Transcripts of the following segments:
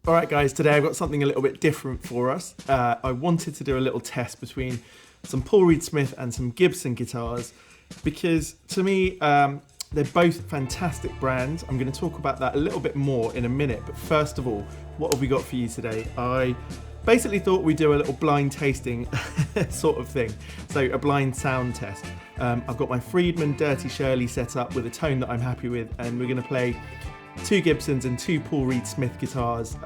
All right, guys, today I've got something a little bit different for us. I wanted to do a little test between some Paul Reed Smith and some Gibson guitars because to me, they're both fantastic brands. I'm going to talk about that a little bit more in a minute. But first of all, what have we got for you today? I basically thought we'd do a little blind tasting sort of thing. So a blind sound test. I've got my Friedman Dirty Shirley set up with a tone that I'm happy with, and we're going to play 2 Gibsons and 2 Paul Reed Smith guitars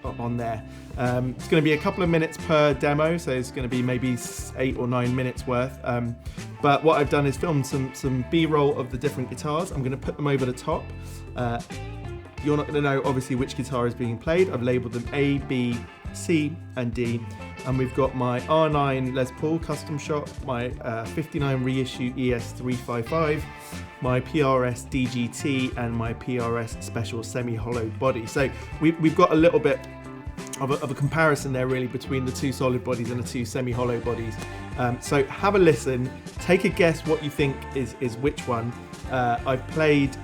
on there. It's going to be a couple of minutes per demo, so it's going to be maybe 8 or 9 minutes worth. But what I've done is filmed some B-roll of the different guitars. I'm going to put them over the top. You're not going to know obviously which guitar is being played. I've labelled them A, B, C and D. And we've got my R9 Les Paul custom shop, my 59 reissue ES355, my PRS DGT and my PRS special semi-hollow body. So we've got a little bit of a comparison there really between the 2 solid bodies and the 2 semi-hollow bodies. So have a listen, take a guess what you think is which one. I've played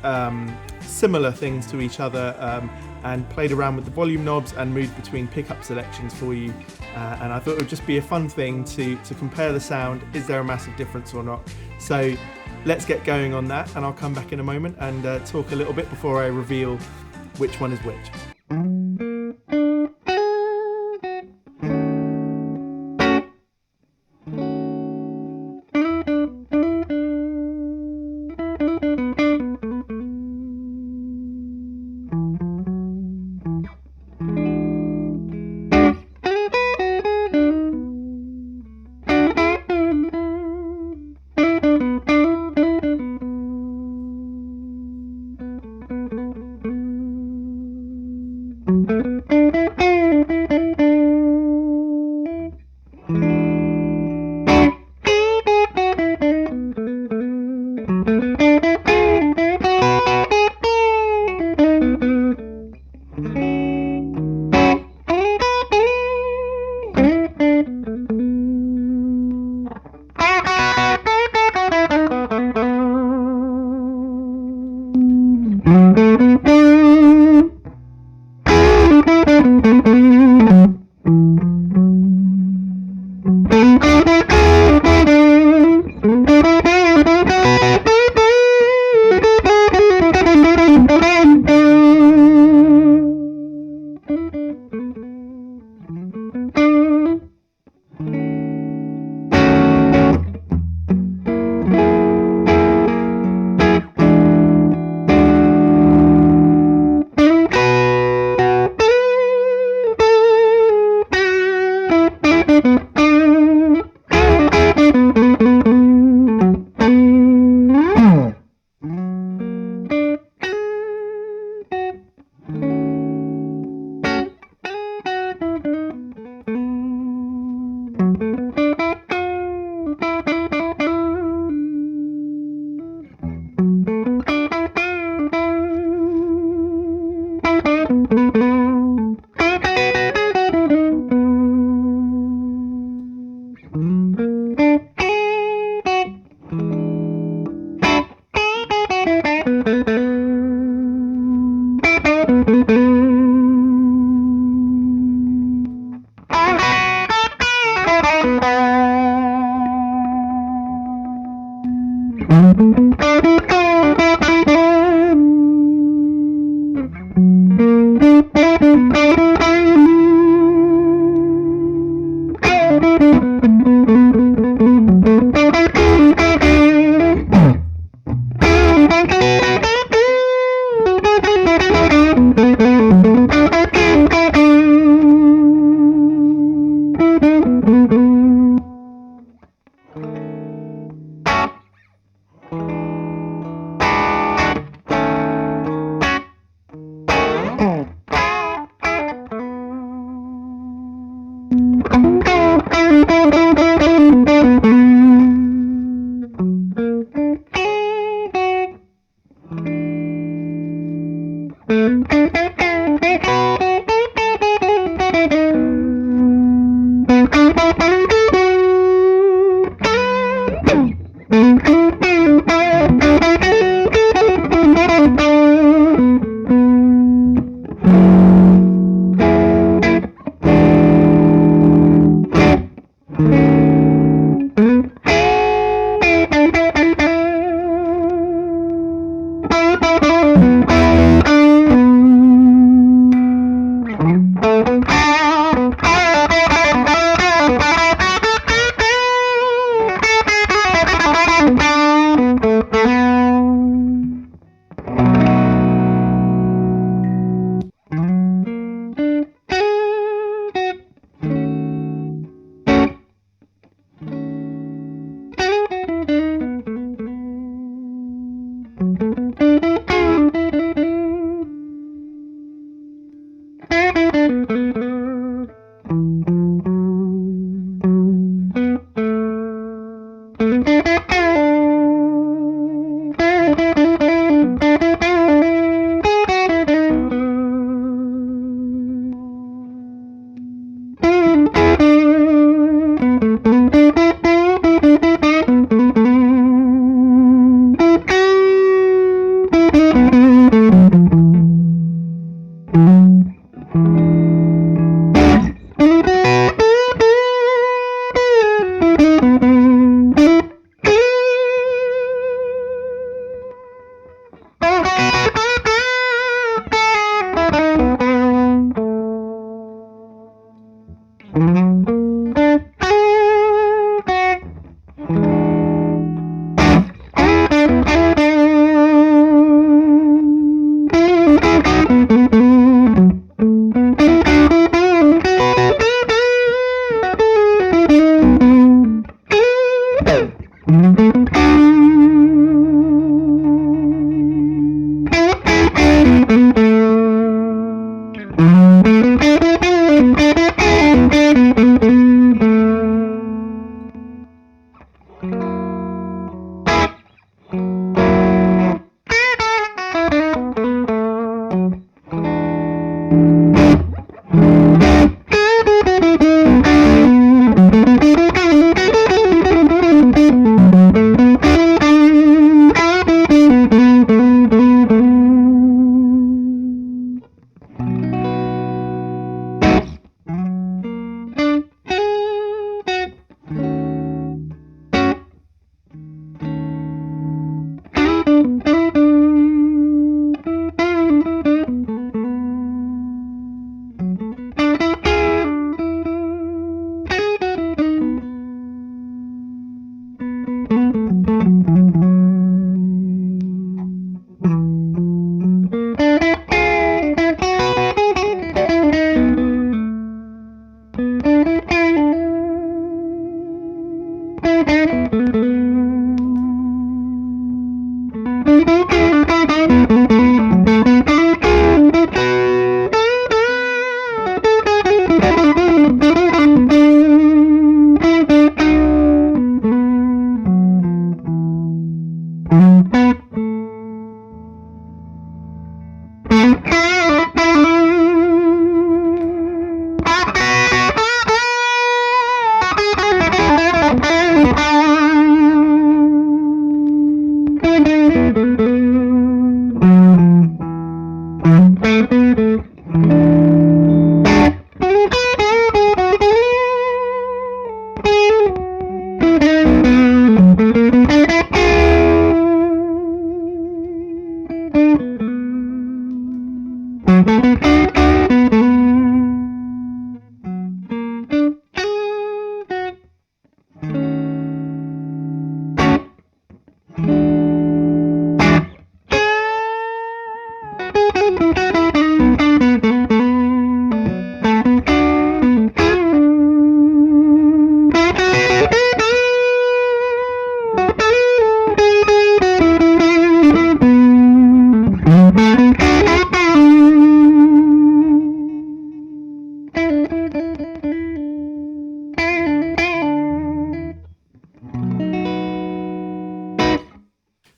similar things to each other and played around with the volume knobs and moved between pickup selections for you. And I thought it would just be a fun thing to compare the sound. Is there a massive difference or not? So let's get going on that, and I'll come back in a moment and talk a little bit before I reveal which one is which.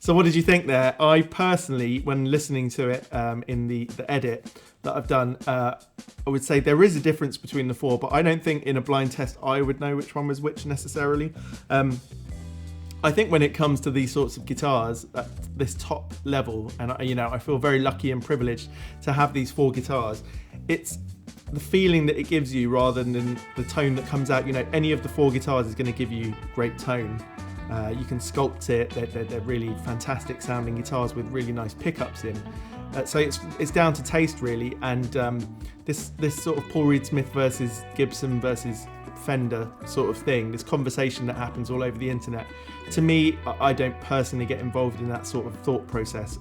So what did you think there? I personally, when listening to it in the edit that I've done, I would say there is a difference between the four, but I don't think in a blind test I would know which one was which necessarily. I think when it comes to these sorts of guitars at this top level, and I feel very lucky and privileged to have these four guitars, it's the feeling that it gives you rather than the tone that comes out. Any of the four guitars is going to give you great tone. You can sculpt it. They're really fantastic sounding guitars with really nice pickups in. So it's down to taste really. And this sort of Paul Reed Smith versus Gibson versus Fender sort of thing, this conversation that happens all over the internet. To me, I don't personally get involved in that sort of thought process.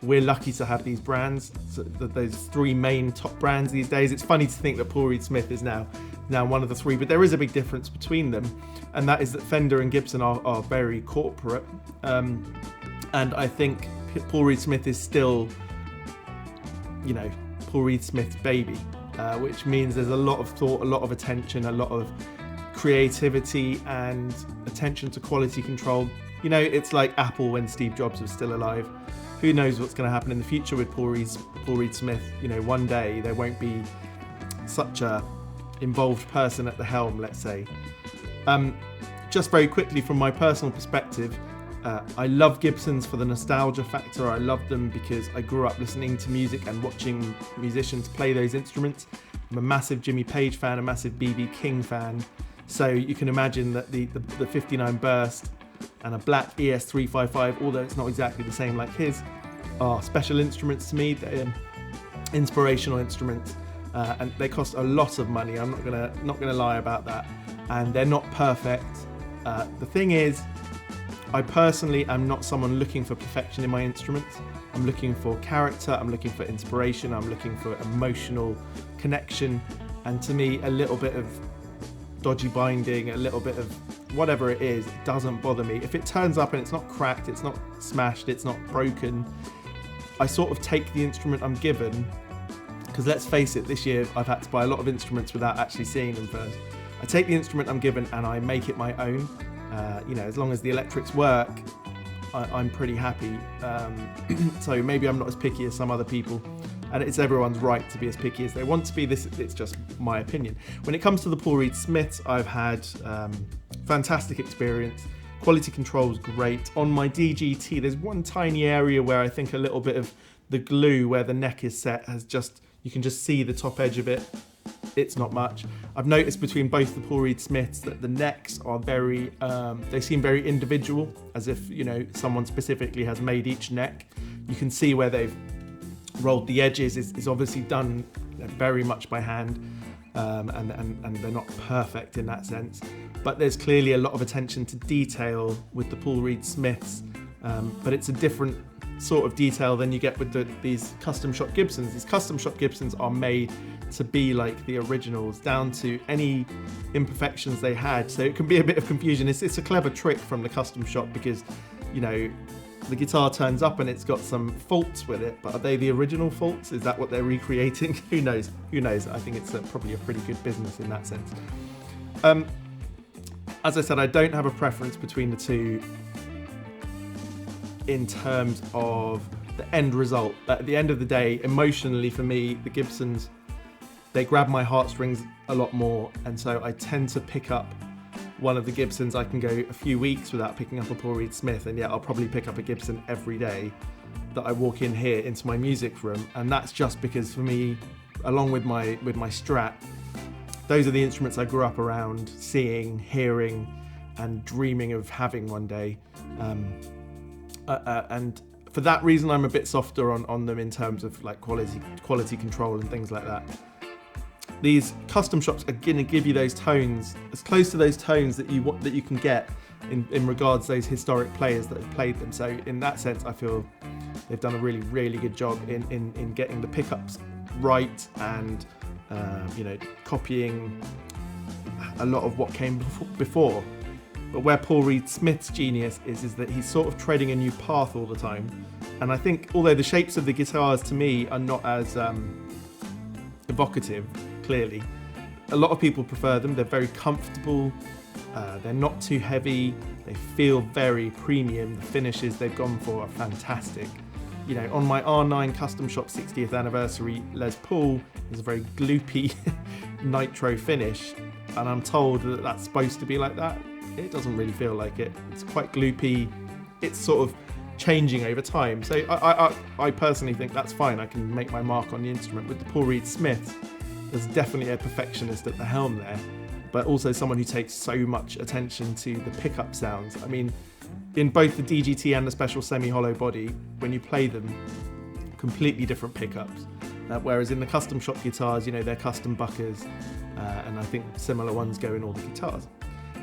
We're lucky to have these brands, so those three main top brands these days. It's funny to think that Paul Reed Smith is now one of the three, but there is a big difference between them, and that is that Fender and Gibson are very corporate, and I think Paul Reed Smith is still, Paul Reed Smith's baby. which means there's a lot of thought, a lot of attention, a lot of creativity and attention to quality control. You know, it's like Apple when Steve Jobs was still alive. Who knows what's going to happen in the future with Paul Reed Smith? You know, one day there won't be such a involved person at the helm, let's say. Just very quickly from my personal perspective, I love Gibsons for the nostalgia factor. I love them because I grew up listening to music and watching musicians play those instruments. I'm a massive Jimmy Page fan, a massive B.B. King fan. So you can imagine that the 59 Burst and a black ES355, although it's not exactly the same like his, are special instruments to me. They're inspirational instruments, and they cost a lot of money. I'm not gonna lie about that, and they're not perfect. The thing is, I personally am not someone looking for perfection in my instruments. I'm looking for character, I'm looking for inspiration, I'm looking for emotional connection, and to me, a little bit of dodgy binding, a little bit of whatever it is, it doesn't bother me. If it turns up and it's not cracked, it's not smashed, it's not broken, I sort of take the instrument I'm given, because let's face it, this year I've had to buy a lot of instruments without actually seeing them first. I take the instrument I'm given and I make it my own. You know, as long as the electrics work, I'm pretty happy. So maybe I'm not as picky as some other people, and it's everyone's right to be as picky as they want to be. It's just my opinion. When it comes to the Paul Reed Smiths, I've had fantastic experience. Quality control is great. On my DGT, there's one tiny area where I think a little bit of the glue where the neck is set has just, you can just see the top edge of it. It's not much. I've noticed between both the Paul Reed Smiths that the necks are very, they seem very individual, as if, you know, someone specifically has made each neck. You can see where they've rolled the edges is obviously done very much by hand, and they're not perfect in that sense. But there's clearly a lot of attention to detail with the Paul Reed Smiths, but it's a different sort of detail than you get with these custom shop Gibsons. These custom shop Gibsons are made to be like the originals, down to any imperfections they had. So it can be a bit of confusion. It's a clever trick from the custom shop because, you know, the guitar turns up and it's got some faults with it, but are they the original faults? Is that what they're recreating? Who knows? Who knows? I think it's probably a pretty good business in that sense. As I said, I don't have a preference between the two in terms of the end result. At the end of the day, emotionally for me, the Gibsons, they grab my heartstrings a lot more, and so I tend to pick up one of the Gibsons. I can go a few weeks without picking up a Paul Reed Smith, and yet I'll probably pick up a Gibson every day that I walk in here into my music room, and that's just because for me, along with my Strat, those are the instruments I grew up around, seeing, hearing, and dreaming of having one day. And for that reason, I'm a bit softer on them in terms of like quality control and things like that. These custom shops are going to give you those tones, as close to those tones that you can get in regards to those historic players that have played them. So in that sense, I feel they've done a really, really good job in getting the pickups right and you know, copying a lot of what came before. But where Paul Reed Smith's genius is that he's sort of treading a new path all the time. And I think, although the shapes of the guitars to me are not as evocative, clearly, a lot of people prefer them. They're very comfortable, they're not too heavy, they feel very premium. The finishes they've gone for are fantastic. You know, on my R9 Custom Shop 60th anniversary Les Paul, there's a very gloopy nitro finish, and I'm told that that's supposed to be like that. It doesn't really feel like it. It's quite gloopy. It's sort of changing over time. So I personally think that's fine. I can make my mark on the instrument. With the Paul Reed Smith, there's definitely a perfectionist at the helm there, but also someone who takes so much attention to the pickup sounds. I mean, in both the DGT and the special semi-hollow body, when you play them, completely different pickups. Whereas in the custom shop guitars, you know, they're custom buckers, and I think similar ones go in all the guitars.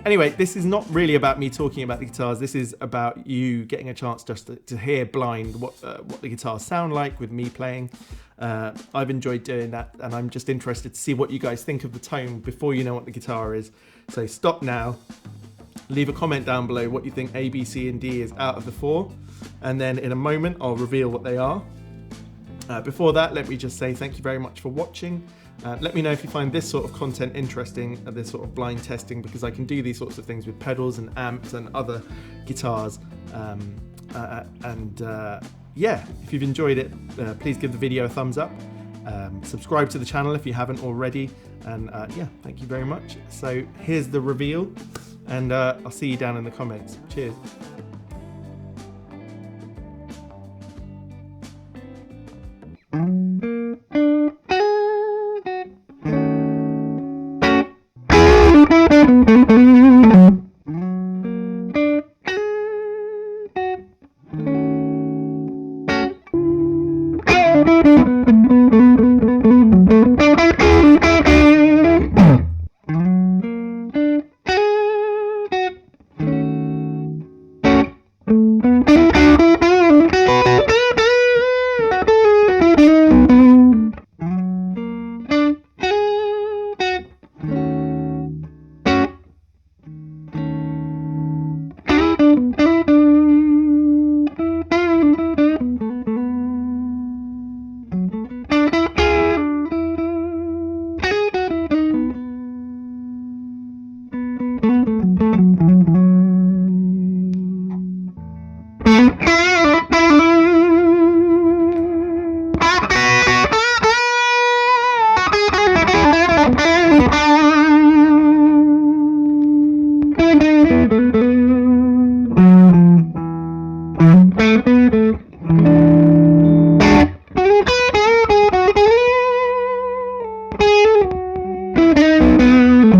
Anyway, this is not really about me talking about the guitars. This is about you getting a chance just to hear blind what the guitars sound like with me playing. I've enjoyed doing that, and I'm just interested to see what you guys think of the tone before you know what the guitar is. So stop now, leave a comment down below what you think A, B, C, and D is out of the four, and then in a moment I'll reveal what they are. Before that, let me just say thank you very much for watching. Let me know if you find this sort of content interesting, this sort of blind testing, because I can do these sorts of things with pedals and amps and other guitars. Yeah, if you've enjoyed it, please give the video a thumbs up. Subscribe to the channel if you haven't already. And yeah, thank you very much. So here's the reveal, and I'll see you down in the comments. Cheers.